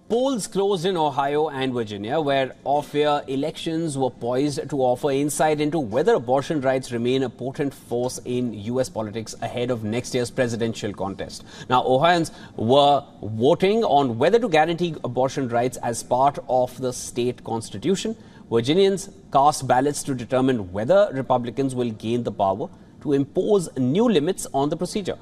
Polls closed in Ohio and Virginia, where off-year elections were poised to offer insight into whether abortion rights remain a potent force in U.S. politics ahead of next year's presidential contest. Now, Ohioans were voting on whether to guarantee abortion rights as part of the state constitution. Virginians cast ballots to determine whether Republicans will gain the power to impose new limits on the procedure.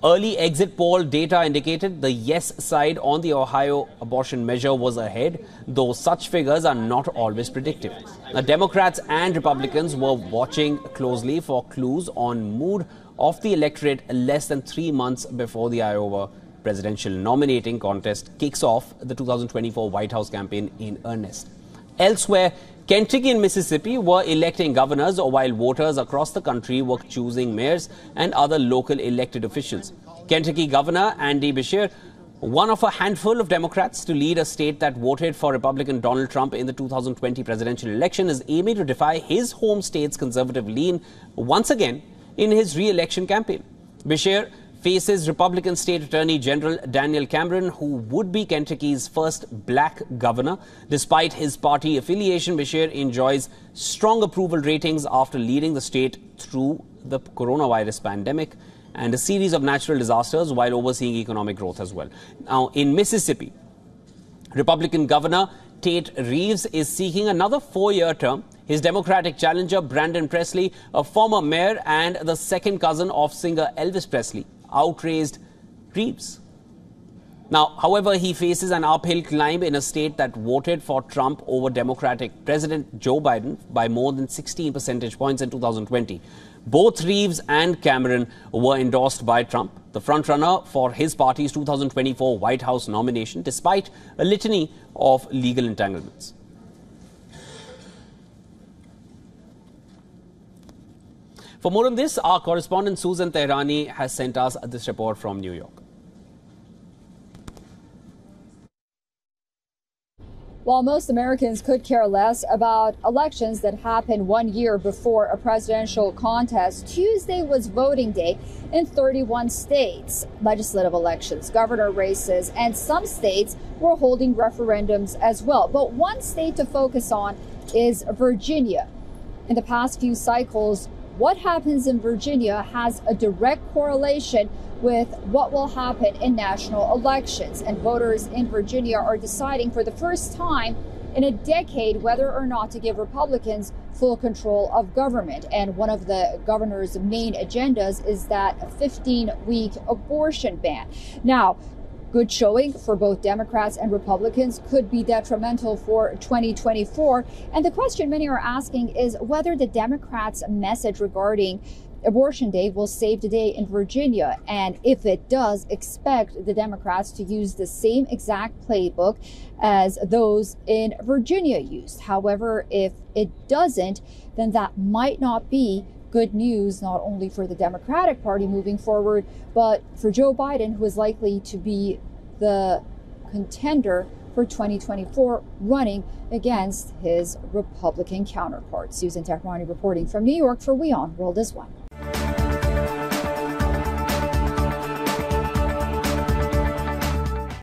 Early exit poll data indicated the yes side on the Ohio abortion measure was ahead, though such figures are not always predictive. Now, Democrats and Republicans were watching closely for clues on mood of the electorate less than 3 months before the Iowa presidential nominating contest kicks off the 2024 White House campaign in earnest. Elsewhere, Kentucky and Mississippi were electing governors, while voters across the country were choosing mayors and other local elected officials. Kentucky Governor Andy Beshear, one of a handful of Democrats to lead a state that voted for Republican Donald Trump in the 2020 presidential election, is aiming to defy his home state's conservative lean once again in his re-election campaign. Beshear faces Republican State Attorney General Daniel Cameron, who would be Kentucky's first black governor. Despite his party affiliation, Beshear enjoys strong approval ratings after leading the state through the coronavirus pandemic and a series of natural disasters while overseeing economic growth as well. Now, in Mississippi, Republican Governor Tate Reeves is seeking another 4-year term. His Democratic challenger, Brandon Presley, a former mayor and the second cousin of singer Elvis Presley, outraised Reeves. Now, however, he faces an uphill climb in a state that voted for Trump over Democratic President Joe Biden by more than 16 percentage points in 2020. Both Reeves and Cameron were endorsed by Trump, the frontrunner for his party's 2024 White House nomination, despite a litany of legal entanglements. For more on this, our correspondent Susan Tehrani has sent us this report from New York. While most Americans could care less about elections that happen 1 year before a presidential contest, Tuesday was voting day in 31 states. Legislative elections, governor races, and some states were holding referendums as well. But one state to focus on is Virginia. In the past few cycles, what happens in Virginia has a direct correlation with what will happen in national elections. And voters in Virginia are deciding for the first time in a decade whether or not to give Republicans full control of government. And one of the governor's main agendas is that 15-week abortion ban. Now, good showing for both Democrats and Republicans could be detrimental for 2024. And the question many are asking is whether the Democrats' message regarding Abortion Day will save the day in Virginia. And if it does, expect the Democrats to use the same exact playbook as those in Virginia used. However, if it doesn't, then that might not be good news, not only for the Democratic Party moving forward, but for Joe Biden, who is likely to be the contender for 2024, running against his Republican counterpart. Susan Tehrani reporting from New York for WION World is One.